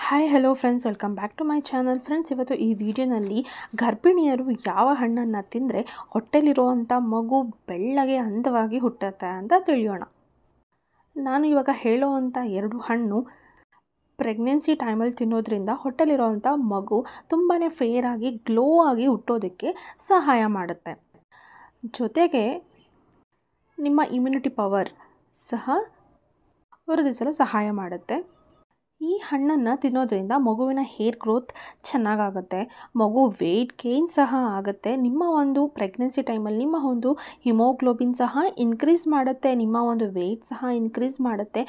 Hi hello friends, welcome back to my channel. Friends, ಇವತ್ತು ಈ ವಿಡಿಯೋನಲ್ಲಿ ಗರ್ಭಿಣಿಯರು ಯಾವ ಹಣ್ಣನ್ನು ತಿಂದರೆ ಹೊಟ್ಟೆಲಿರುವಂಥ ಮಗು ಬೆಳ್ಳಗೆ ಅಂದವಾಗಿ ಹುಟ್ಟುತ್ತೆ ಅಂತ ತಿಳಿಯೋಣ. ನಾನು ಇವಾಗ ಹೇಳೋವಂಥ 2 ಹಣ್ಣು ಪ್ರೆಗ್ನೆನ್ಸಿ ಟೈಮಲ್ಲಿ ತಿನ್ನೋದ್ರಿಂದ ಹೊಟ್ಟೆಲಿರೋವಂಥ ಮಗು ತುಂಬಾ ಫೇರ್ ಆಗಿ ಗ್ಲೋ ಆಗಿ ಹುಟ್ಟೋದಕ್ಕೆ ಸಹಾಯ ಮಾಡುತ್ತೆ. ಜೊತೆಗೆ ನಿಮ್ಮ ಇಮ್ಯುನಿಟಿ ಪವರ್ ಸಹ ವೃದ್ಧಿಸಲು ಸಹಾಯ ಮಾಡುತ್ತೆ. ಈ ಹಣ್ಣನ್ನು ತಿನ್ನೋದ್ರಿಂದ ಮಗುವಿನ ಹೇರ್ ಗ್ರೋತ್ ಚೆನ್ನಾಗಾಗುತ್ತೆ, ಮಗು ವೆಯ್ಟ್ ಗೇನ್ ಸಹ ಆಗುತ್ತೆ. ನಿಮ್ಮ ಒಂದು ಪ್ರೆಗ್ನೆನ್ಸಿ ಟೈಮಲ್ಲಿ ನಿಮ್ಮ ಒಂದು ಹಿಮೋಗ್ಲೋಬಿನ್ ಸಹ ಇನ್ಕ್ರೀಸ್ ಮಾಡುತ್ತೆ, ನಿಮ್ಮ ಒಂದು ವೆಯ್ಟ್ ಸಹ ಇನ್ಕ್ರೀಸ್ ಮಾಡುತ್ತೆ,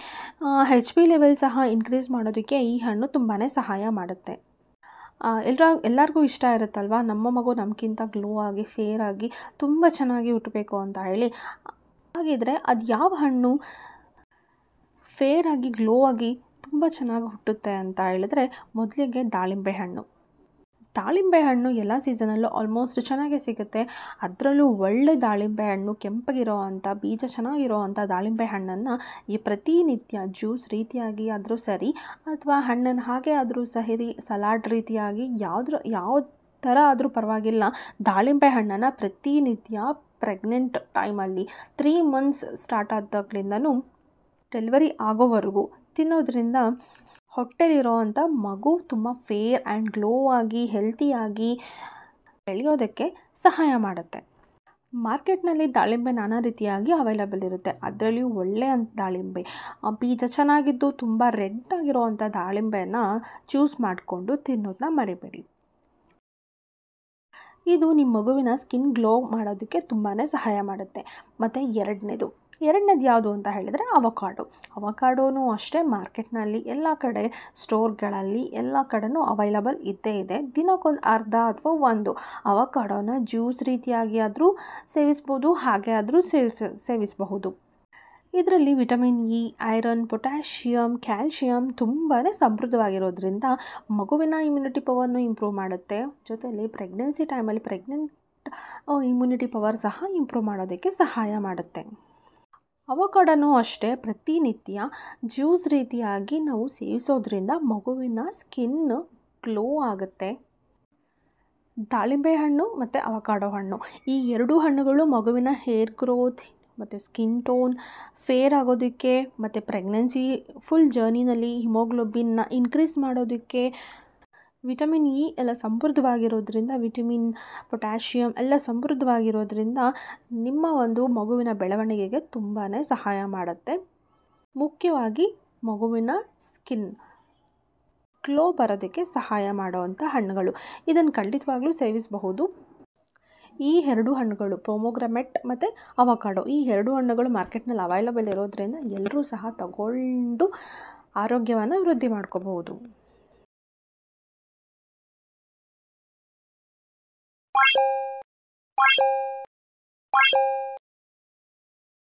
HP ಲೆವೆಲ್ ಸಹ ಇನ್ಕ್ರೀಸ್ ಮಾಡೋದಕ್ಕೆ ಈ ಹಣ್ಣು ತುಂಬಾ ಸಹಾಯ ಮಾಡುತ್ತೆ. ಎಲ್ಲರಿಗೂ ಇಷ್ಟ ಇರುತ್ತಲ್ವ, ನಮ್ಮ ಮಗು ನಮಗಿಂತ ಗ್ಲೋ ಆಗಿ ಫೇರ್ ಆಗಿ ತುಂಬ ಚೆನ್ನಾಗಿ ಹುಟ್ಟಬೇಕು ಅಂತ ಹೇಳಿ. ಹಾಗಿದ್ರೆ ಅದು ಯಾವ ಹಣ್ಣು ಫೇರ್ ಆಗಿ ಗ್ಲೋ ಆಗಿ ತುಂಬ ಚೆನ್ನಾಗಿ ಹುಟ್ಟುತ್ತೆ ಅಂತ ಹೇಳಿದ್ರೆ, ಮೊದಲಿಗೆ ದಾಳಿಂಬೆ ಹಣ್ಣು. ದಾಳಿಂಬೆ ಹಣ್ಣು ಎಲ್ಲ ಸೀಸನಲ್ಲೂ ಆಲ್ಮೋಸ್ಟ್ ಚೆನ್ನಾಗೇ ಸಿಗುತ್ತೆ. ಅದರಲ್ಲೂ ಒಳ್ಳೆ ದಾಳಿಂಬೆ ಹಣ್ಣು, ಕೆಂಪಗಿರೋ ಅಂಥ ಬೀಜ ಚೆನ್ನಾಗಿರೋ ಅಂಥ ದಾಳಿಂಬೆ ಹಣ್ಣನ್ನು ಪ್ರತಿನಿತ್ಯ ಜ್ಯೂಸ್ ರೀತಿಯಾಗಿ ಆದರೂ ಸರಿ, ಅಥವಾ ಹಣ್ಣನ್ನು ಹಾಗೆ ಆದರೂ ಸರಿ, ಸಲಾಡ್ ರೀತಿಯಾಗಿ ಯಾವ ಥರ ಆದರೂ ಪರವಾಗಿಲ್ಲ, ದಾಳಿಂಬೆ ಹಣ್ಣನ್ನು ಪ್ರತಿನಿತ್ಯ ಪ್ರೆಗ್ನೆಂಟ್ ಟೈಮಲ್ಲಿ 3 months ಸ್ಟಾರ್ಟ್ ಆದಾಗಲಿಂದನೂ ಡೆಲಿವರಿ ಆಗೋವರೆಗೂ ತಿನ್ನೋದ್ರಿಂದ ಹೊಟ್ಟೆಲಿರೋವಂಥ ಮಗು ತುಂಬ ಫೇರ್ ಆ್ಯಂಡ್ ಗ್ಲೋ ಆಗಿ ಹೆಲ್ತಿಯಾಗಿ ಬೆಳೆಯೋದಕ್ಕೆ ಸಹಾಯ ಮಾಡುತ್ತೆ. ಮಾರ್ಕೆಟ್ನಲ್ಲಿ ದಾಳಿಂಬೆ ನಾನಾ ರೀತಿಯಾಗಿ ಅವೈಲಬಲ್ ಇರುತ್ತೆ. ಅದರಲ್ಲಿಯೂ ಒಳ್ಳೆಯ ದಾಳಿಂಬೆ, ಬೀಜ ಚೆನ್ನಾಗಿದ್ದು ತುಂಬ ರೆಡ್ ಆಗಿರೋವಂಥ ದಾಳಿಂಬೆನ ಚೂಸ್ ಮಾಡಿಕೊಂಡು ತಿನ್ನೋದನ್ನ ಮರಿಬೇಡಿ. ಇದು ನಿಮ್ಮ ಮಗುವಿನ ಸ್ಕಿನ್ ಗ್ಲೋ ಮಾಡೋದಕ್ಕೆ ತುಂಬಾ ಸಹಾಯ ಮಾಡುತ್ತೆ. ಮತ್ತು ಎರಡನೇದು ಯಾವುದು ಅಂತ ಹೇಳಿದರೆ ಅವಕಾಡೋನೂ ಅಷ್ಟೇ ಮಾರ್ಕೆಟ್ನಲ್ಲಿ ಎಲ್ಲ ಕಡೆ ಸ್ಟೋರ್ಗಳಲ್ಲಿ ಎಲ್ಲ ಕಡೆನೂ ಅವೈಲಬಲ್ ಇದ್ದೇ ಇದೆ. ದಿನಕ್ಕೊಂದು ಅರ್ಧ ಅಥವಾ 1 ಅವಕಾಡೋನ ಜ್ಯೂಸ್ ರೀತಿಯಾಗಿ ಆದರೂ ಸೇವಿಸ್ಬೋದು, ಹಾಗೆ ಆದರೂ ಸೇವಿಸಬಹುದು. ಇದರಲ್ಲಿ vitamin E, iron, potassium, calcium ತುಂಬಾ ಸಮೃದ್ಧವಾಗಿರೋದ್ರಿಂದ ಮಗುವಿನ ಇಮ್ಯುನಿಟಿ ಪವರ್ನು ಇಂಪ್ರೂವ್ ಮಾಡುತ್ತೆ. ಜೊತೆಯಲ್ಲಿ ಪ್ರೆಗ್ನೆನ್ಸಿ ಟೈಮಲ್ಲಿ ಇಮ್ಯುನಿಟಿ ಪವರ್ ಸಹ ಇಂಪ್ರೂವ್ ಮಾಡೋದಕ್ಕೆ ಸಹಾಯ ಮಾಡುತ್ತೆ. ಅವಕಾಡೋನೂ ಅಷ್ಟೇ ಪ್ರತಿನಿತ್ಯ ಜ್ಯೂಸ್ ರೀತಿಯಾಗಿ ನಾವು ಸೇವಿಸೋದ್ರಿಂದ ಮಗುವಿನ ಸ್ಕಿನ್ ಗ್ಲೋ ಆಗುತ್ತೆ. ದಾಳಿಂಬೆ ಹಣ್ಣು ಮತ್ತು ಅವಕಾಡೋ ಹಣ್ಣು, ಈ 2 ಹಣ್ಣುಗಳು ಮಗುವಿನ ಹೇರ್ ಗ್ರೋತ್ ಮತ್ತು ಸ್ಕಿನ್ ಟೋನ್ ಫೇರ್ ಆಗೋದಕ್ಕೆ, ಮತ್ತು ಪ್ರೆಗ್ನೆನ್ಸಿ ಫುಲ್ ಜರ್ನಿನಲ್ಲಿ ಹಿಮೋಗ್ಲೋಬಿನ್ನ ಇನ್ಕ್ರೀಸ್ ಮಾಡೋದಕ್ಕೆ, ವಿಟಮಿನ್ ಇ ಎಲ್ಲ ಸಮೃದ್ಧವಾಗಿರೋದ್ರಿಂದ, ವಿಟಮಿನ್ ಪೊಟ್ಯಾಷಿಯಮ್ ಎಲ್ಲ ಸಮೃದ್ಧವಾಗಿರೋದ್ರಿಂದ ನಿಮ್ಮ ಒಂದು ಮಗುವಿನ ಬೆಳವಣಿಗೆಗೆ ತುಂಬಾ ಸಹಾಯ ಮಾಡುತ್ತೆ. ಮುಖ್ಯವಾಗಿ ಮಗುವಿನ ಸ್ಕಿನ್ ಗ್ಲೋ ಬರೋದಕ್ಕೆ ಸಹಾಯ ಮಾಡುವಂಥ ಹಣ್ಣುಗಳು. ಇದನ್ನು ಖಂಡಿತವಾಗ್ಲೂ ಸೇವಿಸಬಹುದು. ಈ 2 ಹಣ್ಣುಗಳು ಪೊಮೊಗ್ರನೇಟ್ ಮತ್ತು ಅವಕಾಡೋ, ಈ 2 ಹಣ್ಣುಗಳು ಮಾರ್ಕೆಟ್ನಲ್ಲಿ ಅವೈಲಬಲ್ ಇರೋದ್ರಿಂದ ಎಲ್ಲರೂ ಸಹ ತಗೊಂಡು ಆರೋಗ್ಯವನ್ನು ವೃದ್ಧಿ ಮಾಡ್ಕೋಬಹುದು.